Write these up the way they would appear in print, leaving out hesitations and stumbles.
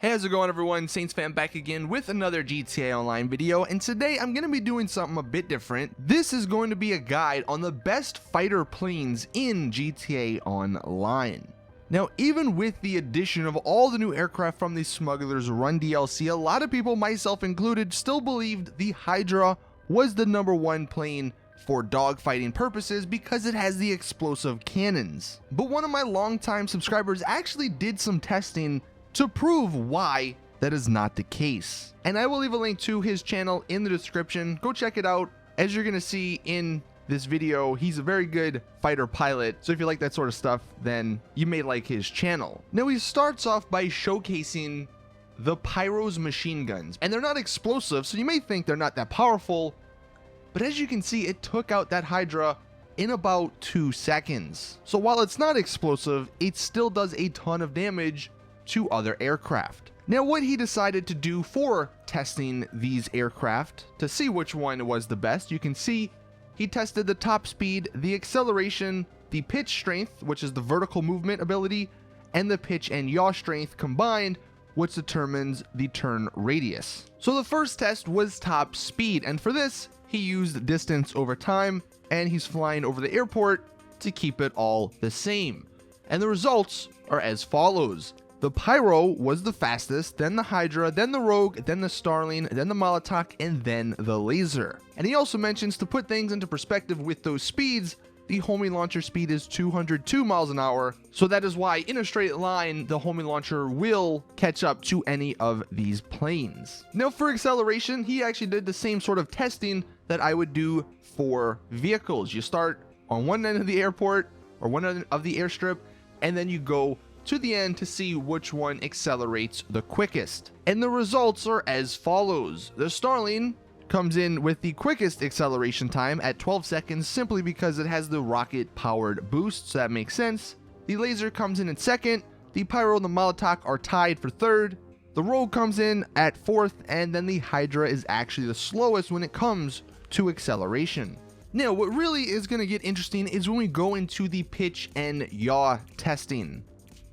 Hey, how's it going everyone? Saintsfan back again with another GTA Online video, and today I'm going to be doing something a bit different. This is going to be a guide on the best fighter planes in GTA Online. Now, even with the addition of all the new aircraft from the Smugglers Run DLC, a lot of people, myself included, still believed the Hydra was the #1 plane for dogfighting purposes because it has the explosive cannons. But one of my longtime subscribers actually did some testing to prove why that is not the case. And I will leave a link to his channel in the description. Go check it out. As you're gonna see in this video, he's a very good fighter pilot. So if you like that sort of stuff, then you may like his channel. Now he starts off by showcasing the Pyro's machine guns. And they're not explosive, so you may think they're not that powerful. But as you can see, it took out that Hydra in about 2 seconds. So while it's not explosive, it still does a ton of damage to other aircraft. Now, what he decided to do for testing these aircraft to see which one was the best, you can see he tested the top speed, the acceleration, the pitch strength, which is the vertical movement ability, and the pitch and yaw strength combined, which determines the turn radius. So the first test was top speed, and for this he used distance over time, and he's flying over the airport to keep it all the same. And the results are as follows. The Pyro was the fastest, then the Hydra, then the Rogue, then the Starling, then the Molotov, and then the Lazer. And he also mentions, to put things into perspective with those speeds, the homing launcher speed is 202 miles an hour, so that is why in a straight line, the homing launcher will catch up to any of these planes. Now for acceleration, he actually did the same sort of testing that I would do for vehicles. You start on one end of the airport, or one end of the airstrip, and then you go to the end to see which one accelerates the quickest. And the results are as follows. The Starling comes in with the quickest acceleration time at 12 seconds simply because it has the rocket powered boost, so that makes sense. The Lazer comes in second, the Pyro and the Molotov are tied for third, the Rogue comes in at fourth, and then the Hydra is actually the slowest when it comes to acceleration. Now, what really is going to get interesting is when we go into the pitch and yaw testing.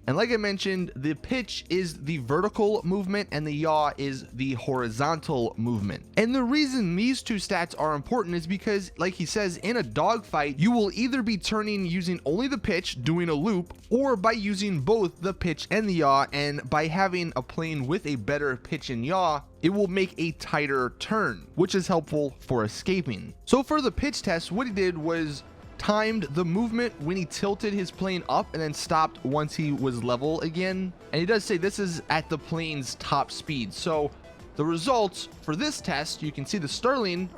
And like I mentioned, the pitch is the vertical movement and the yaw is the horizontal movement. And the reason these two stats are important is because, like he says, in a dogfight, you will either be turning using only the pitch, doing a loop, or by using both the pitch and the yaw. And by having a plane with a better pitch and yaw, it will make a tighter turn, which is helpful for escaping. So for the pitch test, what he did was timed the movement when he tilted his plane up and then stopped once he was level again. And he does say this is at the plane's top speed. So the results for this test, you can see the Starling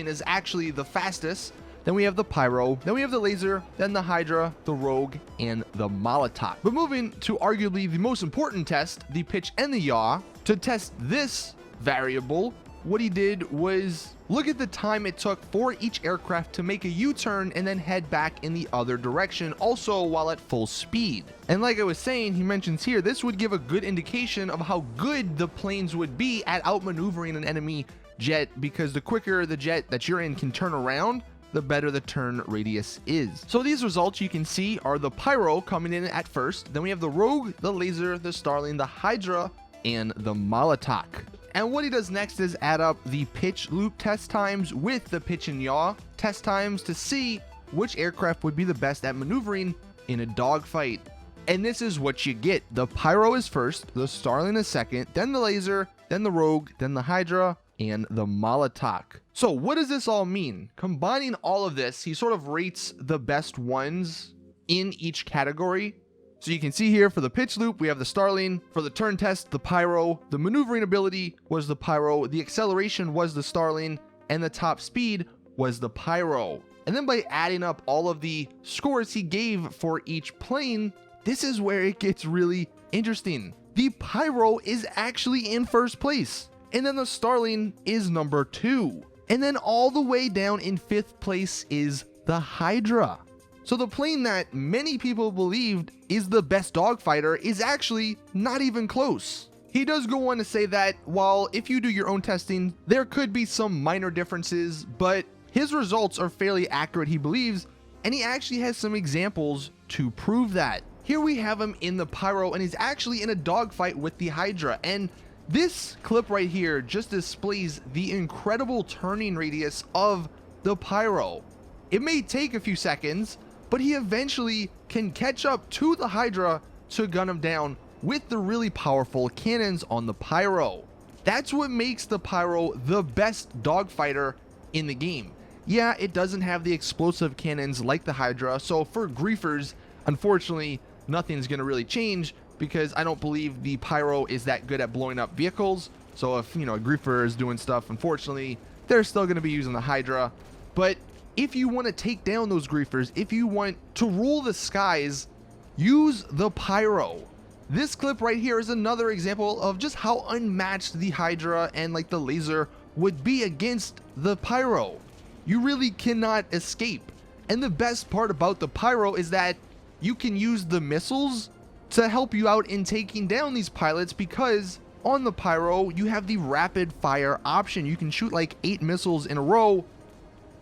is actually the fastest. Then we have the Pyro, then we have the Lazer, then the Hydra, the Rogue, and the Molotov. But moving to arguably the most important test, the pitch and the yaw, to test this variable, what he did was look at the time it took for each aircraft to make a U-turn and then head back in the other direction, also while at full speed. And like I was saying, he mentions here, this would give a good indication of how good the planes would be at outmaneuvering an enemy jet, because the quicker the jet that you're in can turn around, the better the turn radius is. So these results you can see are the Pyro coming in at first, then we have the Rogue, the Lazer, the Starling, the Hydra, and the Molotov. And what he does next is add up the pitch loop test times with the pitch and yaw test times to see which aircraft would be the best at maneuvering in a dogfight. And this is what you get. The Pyro is first, the Starling is second, then the Lazer, then the Rogue, then the Hydra, and the Molotov. So what does this all mean? Combining all of this, he sort of rates the best ones in each category. So you can see here for the pitch loop, we have the Starling. For the turn test, the Pyro. The maneuvering ability was the Pyro. The acceleration was the Starling. And the top speed was the Pyro. And then by adding up all of the scores he gave for each plane, this is where it gets really interesting. The Pyro is actually in first place. And then the Starling is number 2. And then all the way down in 5th place is the Hydra. So the plane that many people believed is the best dogfighter is actually not even close. He does go on to say that while if you do your own testing, there could be some minor differences, but his results are fairly accurate, he believes, and he actually has some examples to prove that. here we have him in the Pyro, and he's actually in a dogfight with the Hydra. And this clip right here just displays the incredible turning radius of the Pyro. It may take a few seconds, but he eventually can catch up to the Hydra to gun him down with the really powerful cannons on the Pyro. That's what makes the Pyro the best dogfighter in the game. Yeah, it doesn't have the explosive cannons like the Hydra, so for griefers, unfortunately, nothing's gonna really change, because I don't believe the Pyro is that good at blowing up vehicles. So if, you know, a griefer is doing stuff, unfortunately, they're still gonna be using the Hydra. But if you want to take down those griefers, if you want to rule the skies, use the Pyro. This clip right here is another example of just how unmatched the Hydra and like the Lazer would be against the Pyro. You really cannot escape. And the best part about the Pyro is that you can use the missiles to help you out in taking down these pilots, because on the Pyro you have the rapid fire option. You can shoot like 8 missiles in a row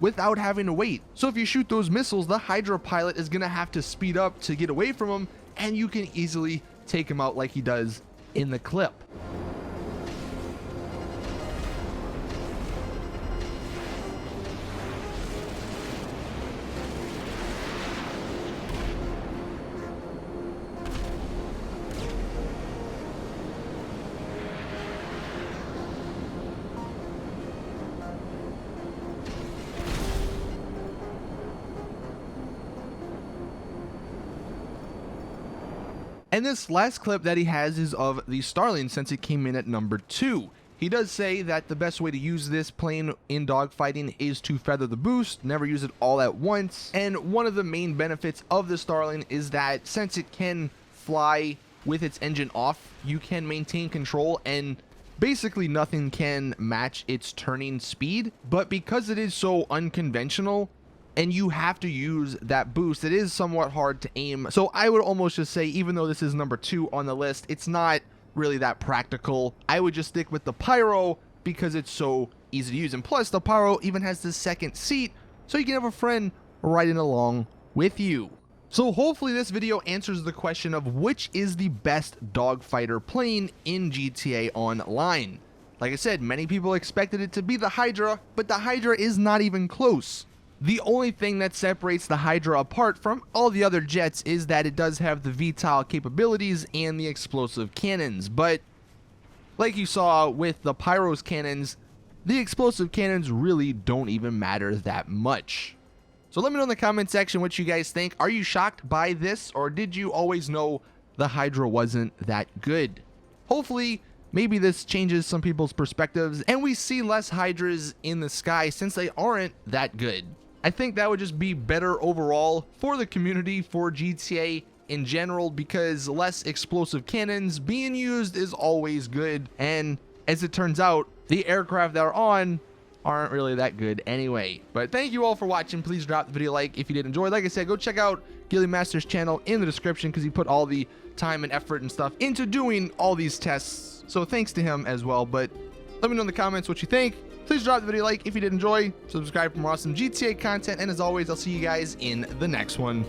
without having to wait. So if you shoot those missiles, the Hydra pilot is gonna have to speed up to get away from them, and you can easily take him out like he does in the clip. And this last clip that he has is of the Starling, since it came in at number 2. He does say that the best way to use this plane in dogfighting is to feather the boost, never use it all at once. And one of the main benefits of the Starling is that since it can fly with its engine off, you can maintain control, and basically nothing can match its turning speed. But because it is so unconventional, and you have to use that boost, it is somewhat hard to aim. So I would almost just say, even though this is number 2 on the list, it's not really that practical. I would just stick with the Pyro because it's so easy to use. And plus, the Pyro even has the second seat, so you can have a friend riding along with you. So hopefully this video answers the question of which is the best dogfighter plane in GTA Online. Like I said, many people expected it to be the Hydra, but the Hydra is not even close. The only thing that separates the Hydra apart from all the other jets is that it does have the VTOL capabilities and the explosive cannons. But like you saw with the Pyro's cannons, the explosive cannons really don't even matter that much. So let me know in the comment section what you guys think. Are you shocked by this, or did you always know the Hydra wasn't that good? Hopefully, maybe this changes some people's perspectives and we see less Hydras in the sky, since they aren't that good. I think that would just be better overall for the community, for GTA in general, because less explosive cannons being used is always good. And as it turns out, the aircraft that are on aren't really that good anyway. But thank you all for watching. Please drop the video a like if you did enjoy. Like I said, go check out Ghillie Master's channel in the description, because he put all the time and effort and stuff into doing all these tests. So thanks to him as well. But let me know in the comments what you think. Please drop the video a like if you did enjoy, subscribe for more awesome GTA content, and as always, I'll see you guys in the next one.